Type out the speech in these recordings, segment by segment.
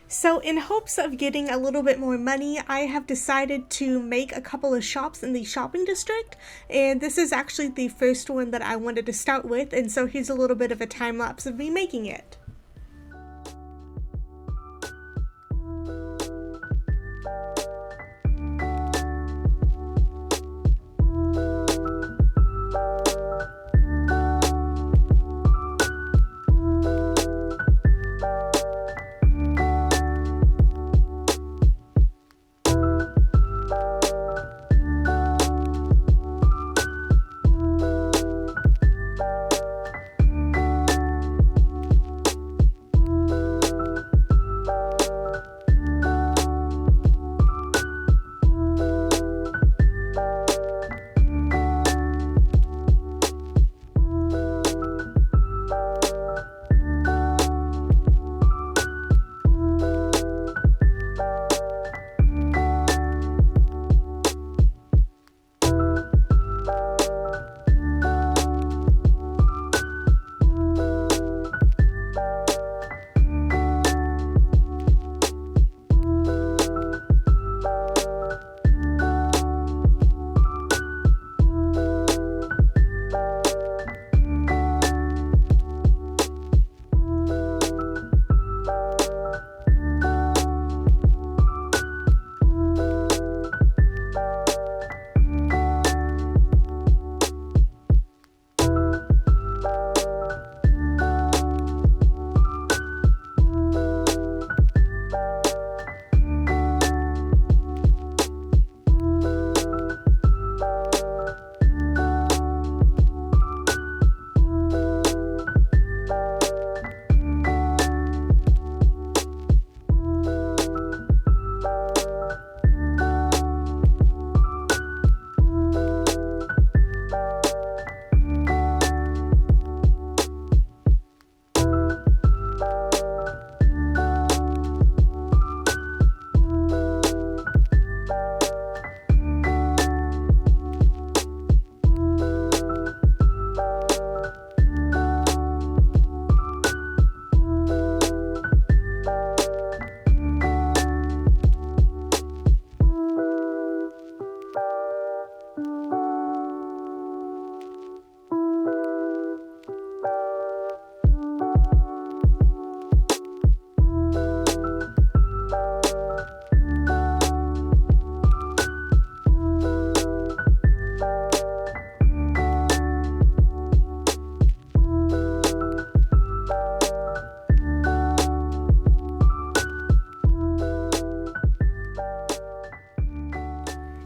So in hopes of getting a little bit more money, I have decided to make a couple of shops in the shopping district, and this is actually the first one that I wanted to start with, and so here's a little bit of a time lapse of me making it.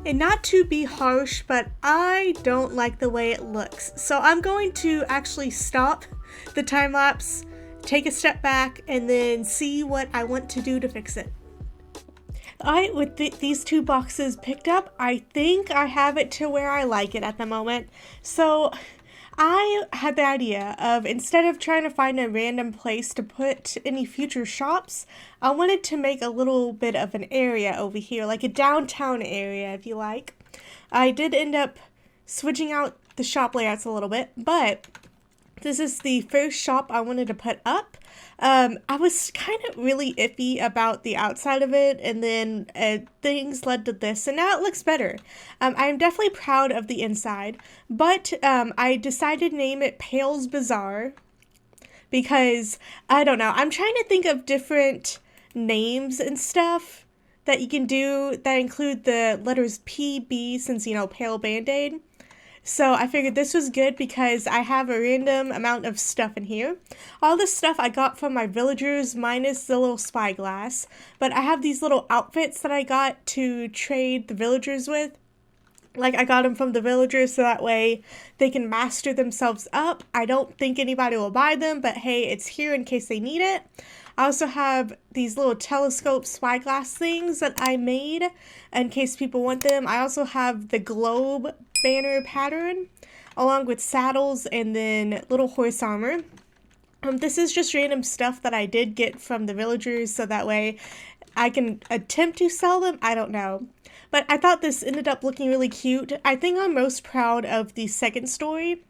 And not to be harsh, but I don't like the way it looks. So I'm going to actually stop the time lapse, take a step back, and then see what I want to do to fix it. Alright, with these two boxes picked up, I think I have it to where I like it at the moment. So I had the idea of, instead of trying to find a random place to put any future shops, I wanted to make a little bit of an area over here, like a downtown area if you like. I did end up switching out the shop layouts a little bit, but this is the first shop I wanted to put up. I was kind of really iffy about the outside of it, and then things led to this, and now it looks better. I'm definitely proud of the inside, but I decided to name it Pale's Bazaar because, I don't know, I'm trying to think of different names and stuff that you can do that include the letters PB, since, you know, Pale Bandaid. So I figured this was good because I have a random amount of stuff in here. All this stuff I got from my villagers minus the little spyglass. But I have these little outfits that I got to trade the villagers with. Like, I got them from the villagers so that way they can master themselves up. I don't think anybody will buy them, but hey, it's here in case they need it. I also have these little telescope spyglass things that I made in case people want them. I also have the globe banner pattern along with saddles and then little horse armor. This is just random stuff that I did get from the villagers so that way I can attempt to sell them. I don't know. But I thought this ended up looking really cute. I think I'm most proud of the second story.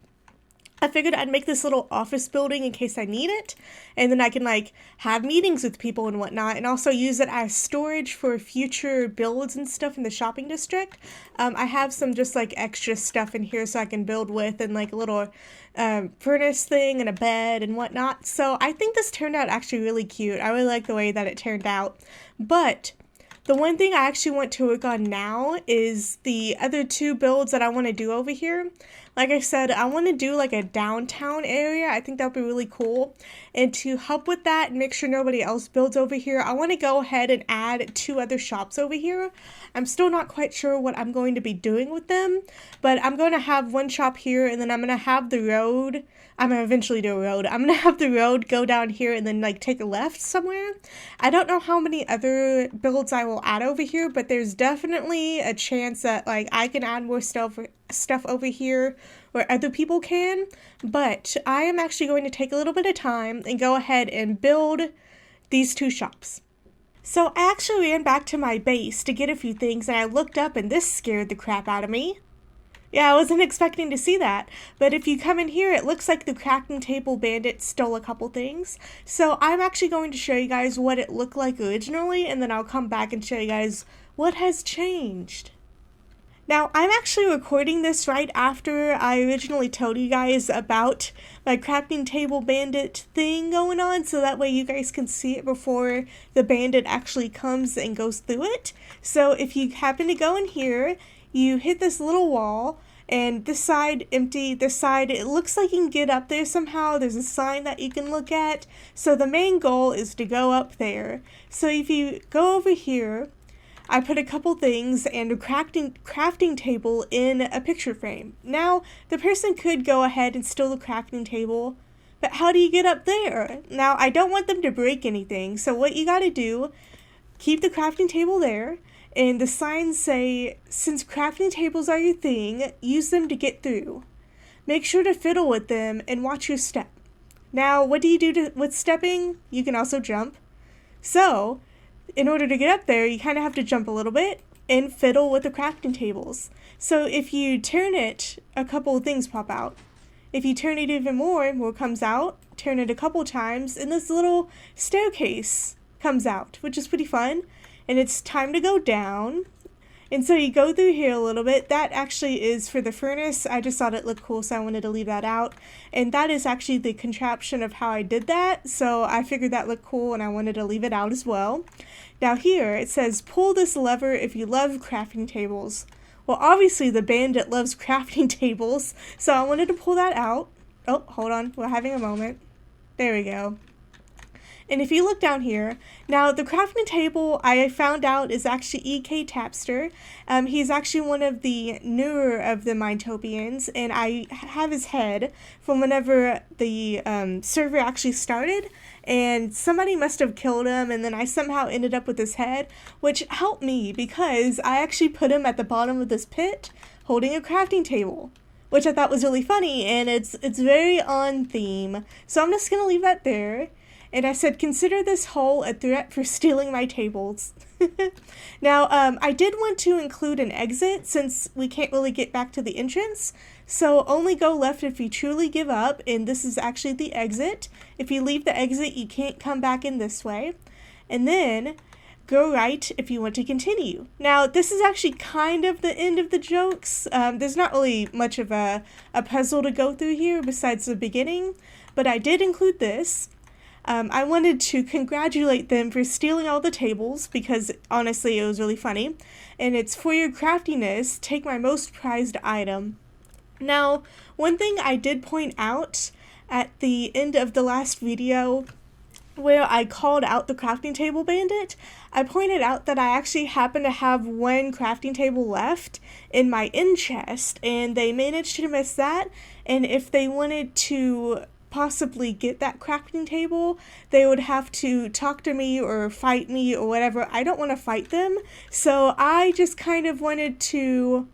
I figured I'd make this little office building in case I need it, and then I can like have meetings with people and whatnot, and also use it as storage for future builds and stuff in the shopping district. I have some just like extra stuff in here so I can build with, and like a little furnace thing and a bed and whatnot. So I think this turned out actually really cute. I really like the way that it turned out. But the one thing I actually want to work on now is the other two builds that I want to do over here. Like I said, I want to do like a downtown area. I think that would be really cool. And to help with that and make sure nobody else builds over here, I want to go ahead and add 2 other shops over here. I'm still not quite sure what I'm going to be doing with them, but I'm going to have one shop here, and then I'm going to have the road. I'm going to eventually do a road. I'm going to have the road go down here and then like take a left somewhere. I don't know how many other builds I will add over here, but there's definitely a chance that like I can add more stuff over here where other people can. But I am actually going to take a little bit of time and go ahead and build these 2 shops. So I actually ran back to my base to get a few things, and I looked up and this scared the crap out of me. Yeah, I wasn't expecting to see that, but if you come in here, it looks like the crafting table bandit stole a couple things. So I'm actually going to show you guys what it looked like originally, and then I'll come back and show you guys what has changed. Now, I'm actually recording this right after I originally told you guys about my crafting table bandit thing going on, so that way you guys can see it before the bandit actually comes and goes through it. So if you happen to go in here, you hit this little wall, and this side empty, this side it looks like you can get up there somehow. There's a sign that you can look at. So the main goal is to go up there. So if you go over here, I put a couple things and a crafting table in a picture frame. Now, the person could go ahead and steal the crafting table, but how do you get up there? Now, I don't want them to break anything, so what you gotta do, keep the crafting table there, and the signs say, since crafting tables are your thing, use them to get through. Make sure to fiddle with them and watch your step. Now, what do you do with stepping? You can also jump. So, in order to get up there, you kind of have to jump a little bit and fiddle with the crafting tables. So if you turn it, a couple of things pop out. If you turn it even more comes out. Turn it a couple times, and this little staircase comes out, which is pretty fun. And it's time to go down. And so you go through here a little bit. That actually is for the furnace. I just thought it looked cool, so I wanted to leave that out. And that is actually the contraption of how I did that. So I figured that looked cool, and I wanted to leave it out as well. Now here, it says, pull this lever if you love crafting tables. Well, obviously the bandit loves crafting tables, so I wanted to pull that out. Oh, hold on. We're having a moment. There we go. And if you look down here, now the crafting table I found out is actually EK Tapster. He's actually one of the newer of the Minetopians, and I have his head from whenever the server actually started, and somebody must have killed him, and then I somehow ended up with his head, which helped me because I actually put him at the bottom of this pit holding a crafting table, which I thought was really funny, and it's very on theme. So I'm just going to leave that there. And I said, consider this hole a threat for stealing my tables. Now, I did want to include an exit since we can't really get back to the entrance. So only go left if you truly give up, and this is actually the exit. If you leave the exit, you can't come back in this way. And then go right if you want to continue. Now, this is actually kind of the end of the jokes. There's not really much of a puzzle to go through here besides the beginning, but I did include this. I wanted to congratulate them for stealing all the tables because honestly it was really funny. And it's for your craftiness, take my most prized item. Now, one thing I did point out at the end of the last video where I called out the crafting table bandit, I pointed out that I actually happen to have one crafting table left in my end chest, and they managed to miss that. And if they wanted to possibly get that crafting table, they would have to talk to me or fight me or whatever. I don't want to fight them, so I just kind of wanted to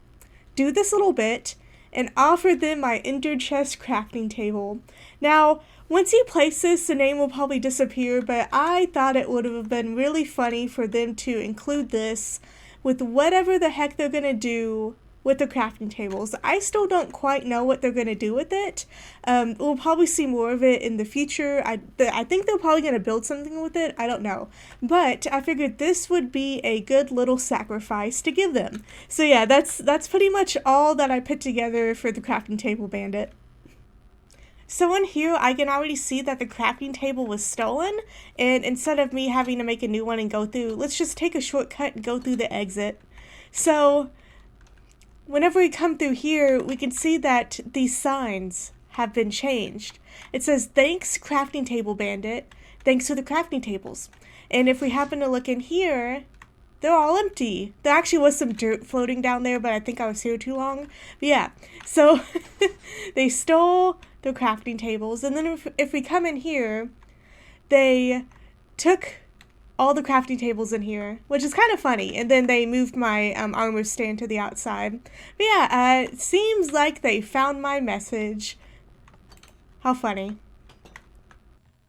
do this little bit and offer them my ender chest crafting table. Now, once you place this, the name will probably disappear, but I thought it would have been really funny for them to include this with whatever the heck they're gonna do with the crafting tables. I still don't quite know what they're going to do with it. We'll probably see more of it in the future. I think they're probably going to build something with it. I don't know. But I figured this would be a good little sacrifice to give them. So yeah, that's pretty much all that I put together for the crafting table bandit. So in here, I can already see that the crafting table was stolen, and instead of me having to make a new one and go through, let's just take a shortcut and go through the exit. So whenever we come through here, we can see that these signs have been changed. It says, "Thanks, Crafting Table Bandit. Thanks to the crafting tables." And if we happen to look in here, they're all empty. There actually was some dirt floating down there, but I think I was here too long. But yeah, so they stole the crafting tables. And then if we come in here, they took all the crafting tables in here, which is kind of funny. And then they moved my armor stand to the outside. But yeah, it seems like they found my message. How funny.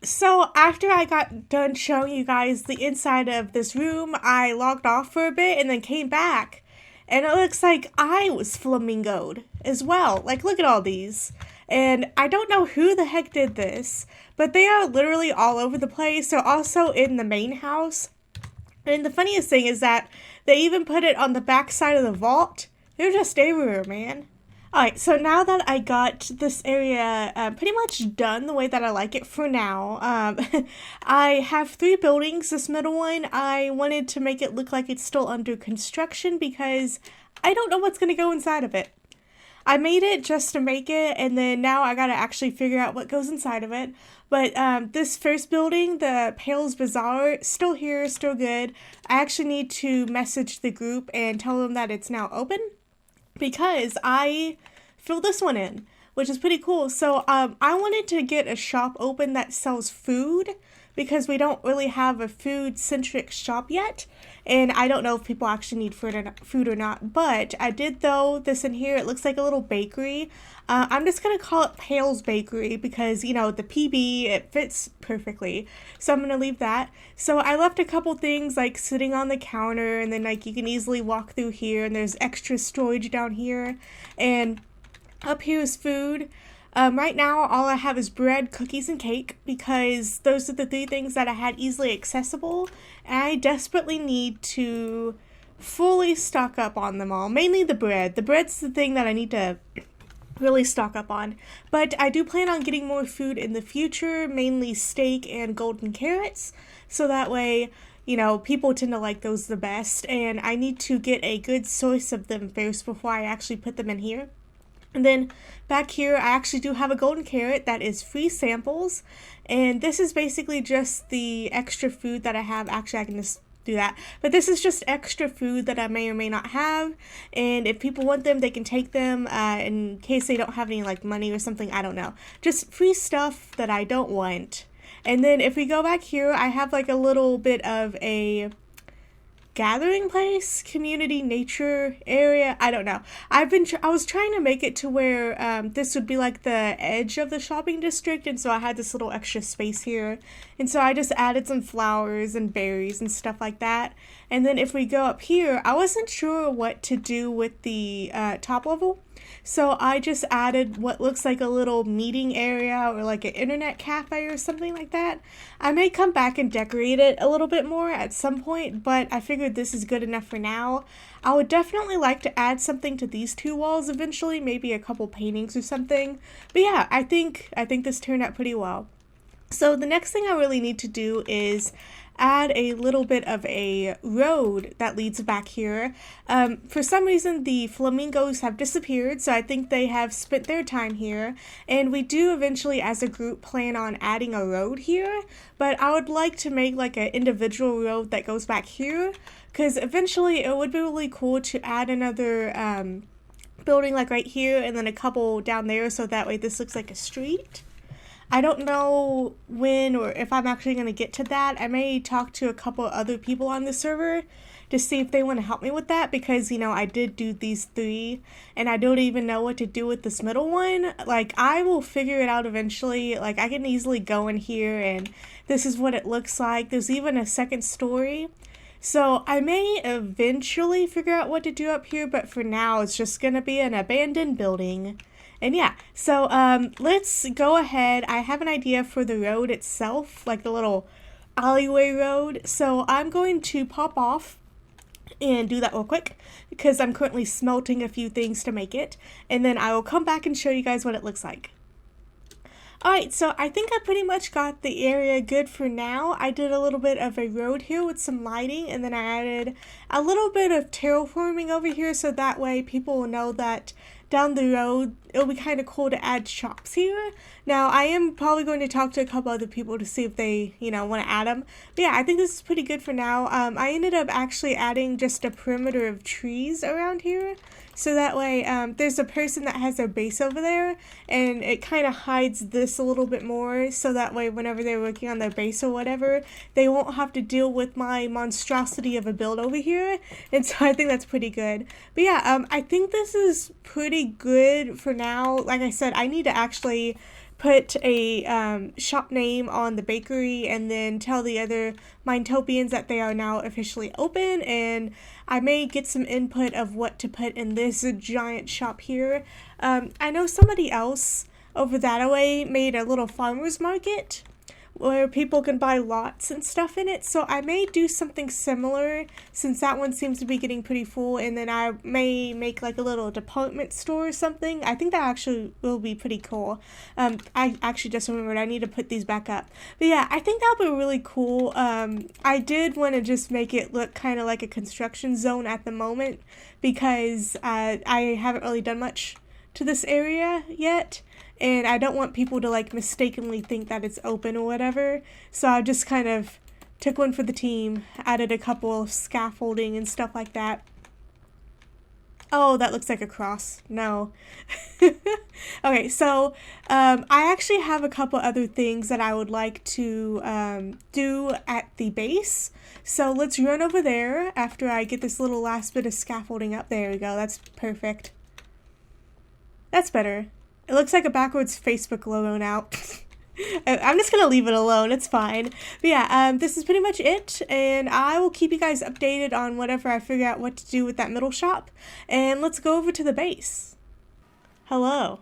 So after I got done showing you guys the inside of this room, I logged off for a bit and then came back. And it looks like I was flamingoed as well. Like, look at all these. And I don't know who the heck did this, but they are literally all over the place. They're also in the main house. And the funniest thing is that they even put it on the back side of the vault. They're just everywhere, man. Alright, so now that I got this area pretty much done the way that I like it for now, I have 3 buildings. This middle one, I wanted to make it look like it's still under construction because I don't know what's going to go inside of it. I made it just to make it, and then now I gotta actually figure out what goes inside of it. But this first building, the Pale's Bazaar, still here, still good. I actually need to message the group and tell them that it's now open, because I filled this one in, which is pretty cool. So I wanted to get a shop open that sells food, because we don't really have a food-centric shop yet, and I don't know if people actually need food or not, but I did throw this in here. It looks like a little bakery. I'm just going to call it Pale's Bakery because, you know, the PB, it fits perfectly, so I'm going to leave that. So I left a couple things like sitting on the counter, and then like you can easily walk through here, and there's extra storage down here, and up here is food. Right now, all I have is bread, cookies, and cake, because those are the 3 things that I had easily accessible, and I desperately need to fully stock up on them all. Mainly the bread. The bread's the thing that I need to really stock up on, but I do plan on getting more food in the future, mainly steak and golden carrots, so that way, you know, people tend to like those the best, and I need to get a good source of them first before I actually put them in here. And then back here, I actually do have a golden carrot that is free samples. And this is basically just the extra food that I have. Actually, I can just do that. But this is just extra food that I may or may not have. And if people want them, they can take them in case they don't have any like money or something. I don't know. Just free stuff that I don't want. And then if we go back here, I have like a little bit of a gathering place, community, nature area. I don't know. I was trying to make it to where this would be like the edge of the shopping district, and so I had this little extra space here, and so I just added some flowers and berries and stuff like that. And then if we go up here, I wasn't sure what to do with the top level, so I just added what looks like a little meeting area or like an internet cafe or something like that. I may come back and decorate it a little bit more at some point, but I figured this is good enough for now. I would definitely like to add something to these 2 walls eventually, maybe a couple paintings or something. But yeah, I think this turned out pretty well. So the next thing I really need to do is add a little bit of a road that leads back here. For some reason, the flamingos have disappeared, so I think they have spent their time here. And we do eventually, as a group, plan on adding a road here, but I would like to make like an individual road that goes back here, because eventually it would be really cool to add another building like right here and then a couple down there, so that way this looks like a street. I don't know when or if I'm actually going to get to that. I may talk to a couple other people on the server to see if they want to help me with that, because, you know, I did do these 3 and I don't even know what to do with this middle one. Like, I will figure it out eventually. Like, I can easily go in here and this is what it looks like. There's even a second story. So I may eventually figure out what to do up here, but for now it's just gonna be an abandoned building. And yeah, so let's go ahead. I have an idea for the road itself, like the little alleyway road. So I'm going to pop off and do that real quick because I'm currently smelting a few things to make it, and then I will come back and show you guys what it looks like. Alright, so I think I pretty much got the area good for now. I did a little bit of a road here with some lighting, and then I added a little bit of terraforming over here so that way people will know that down the road it'll be kind of cool to add shops here. Now, I am probably going to talk to a couple other people to see if they, want to add them. But yeah, I think this is pretty good for now. I ended up actually adding just a perimeter of trees around here. So that way, there's a person that has their base over there, and it kind of hides this a little bit more, so that way whenever they're working on their base or whatever, they won't have to deal with my monstrosity of a build over here, and so I think that's pretty good. But yeah, I think this is pretty good for now. Like I said, I need to actually put a shop name on the bakery and then tell the other Minetopians that they are now officially open, and I may get some input of what to put in this giant shop here. I know somebody else over that way made a little farmer's market where people can buy lots and stuff in it, so I may do something similar since that one seems to be getting pretty full, and then I may make like a little department store or something. I think that actually will be pretty cool. I actually just remembered I need to put these back up. But yeah, I think that'll be really cool. I did want to just make it look kind of like a construction zone at the moment because I haven't really done much to this area yet. And I don't want people to like mistakenly think that it's open or whatever. So I just kind of took one for the team, added a couple of scaffolding and stuff like that. Oh, that looks like a cross. No. Okay, so I actually have a couple other things that I would like to do at the base. So let's run over there after I get this little last bit of scaffolding up. There we go. That's perfect. That's better. It looks like a backwards Facebook logo now. I'm just going to leave it alone. It's fine. But yeah, this is pretty much it. And I will keep you guys updated on whatever I figure out what to do with that middle shop. And let's go over to the base. Hello.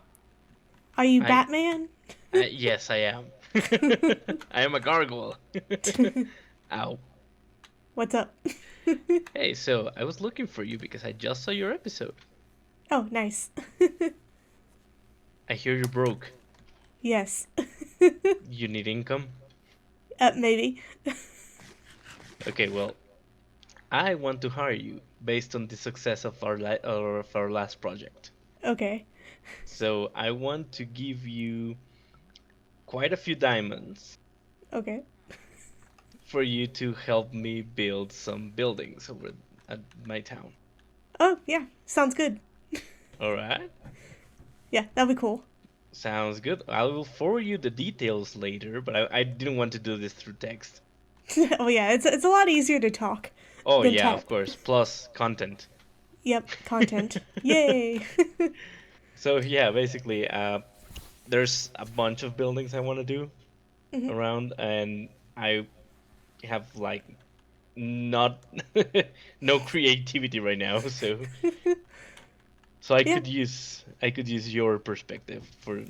Are you Batman? Yes, I am. I am a gargoyle. Ow. What's up? Hey, so I was looking for you because I just saw your episode. Oh, nice. I hear you're broke. Yes. You need income? Maybe. Okay, well, I want to hire you based on the success of our last project. Okay. So I want to give you quite a few diamonds. Okay. For you to help me build some buildings over at my town. Oh, yeah. Sounds good. All right. Yeah, that'll be cool. Sounds good. I will forward you the details later, but I didn't want to do this through text. Oh yeah, it's a lot easier to talk. Oh than yeah, type. of course. Plus content. Yep, content. Yay! So yeah, basically, there's a bunch of buildings I want to do around, and I have like not no creativity right now, so. So I could use your perspective for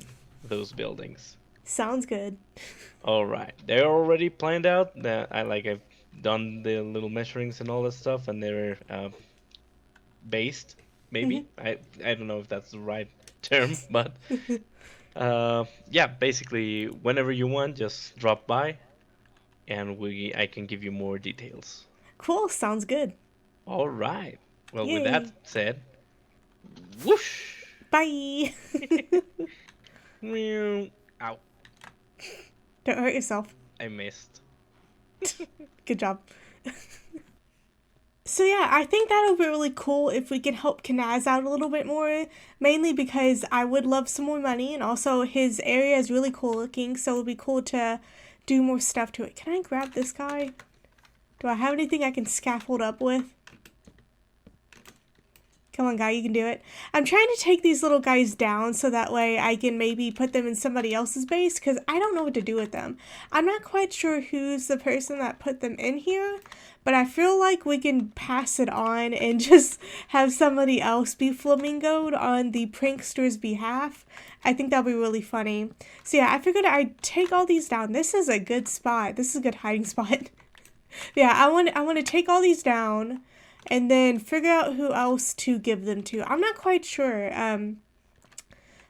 those buildings. Sounds good. All right, they're already planned out. I've done the little measurings and all that stuff, and they're based. Maybe I don't know if that's the right term, but yeah, basically whenever you want, just drop by, and I can give you more details. Cool. Sounds good. All right. Well, Yay. with that said. Whoosh! Bye! Ow. Don't hurt yourself. I missed. Good job. So yeah, I think that'll be really cool if we can help Kanaz out a little bit more, mainly because I would love some more money, and also his area is really cool looking, so it'll be cool to do more stuff to it. Can I grab this guy? Do I have anything I can scaffold up with? Come on, guy, you can do it. I'm trying to take these little guys down so that way I can maybe put them in somebody else's base because I don't know what to do with them. I'm not quite sure who's the person that put them in here, but I feel like we can pass it on and just have somebody else be flamingoed on the prankster's behalf. I think that'll be really funny. So yeah, I figured I'd take all these down. This is a good spot. This is a good hiding spot. Yeah, I want to take all these down and then figure out who else to give them to. I'm not quite sure.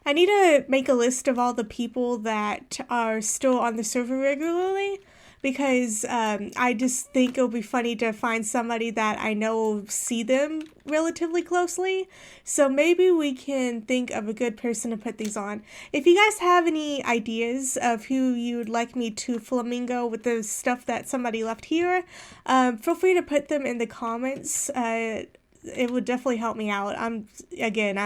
I need to make a list of all the people that are still on the server regularly, because I just think it'll be funny to find somebody that I know will see them relatively closely. So maybe we can think of a good person to put these on. If you guys have any ideas of who you'd like me to flamingo with the stuff that somebody left here, feel free to put them in the comments. It would definitely help me out. I'm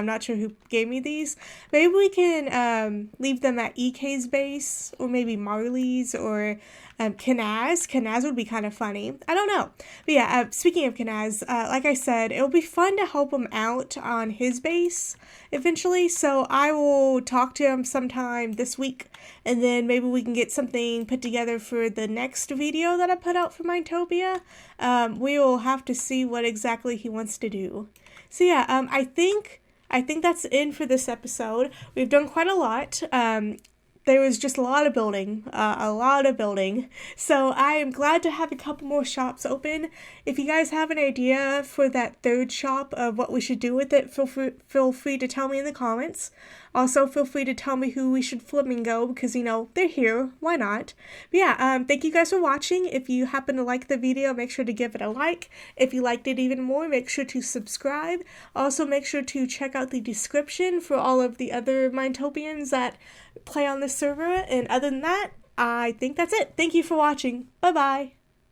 not sure who gave me these. Maybe we can leave them at EK's base, or maybe Marley's, or Kanaz. Kanaz would be kind of funny. I don't know. But yeah, speaking of Kanaz, like I said, it'll be fun to help him out on his base eventually. So I will talk to him sometime this week, and then maybe we can get something put together for the next video that I put out for Minetopia. We will have to see what exactly he wants to do. So yeah, I think that's it for this episode. We've done quite a lot. There was just a lot of building. So I am glad to have a couple more shops open. If you guys have an idea for that third shop of what we should do with it, feel free to tell me in the comments. Also, feel free to tell me who we should flamingo, because, you know, they're here. Why not? But yeah, thank you guys for watching. If you happen to like the video, make sure to give it a like. If you liked it even more, make sure to subscribe. Also, make sure to check out the description for all of the other Minetopians that play on this server. And other than that, I think that's it. Thank you for watching. Bye-bye.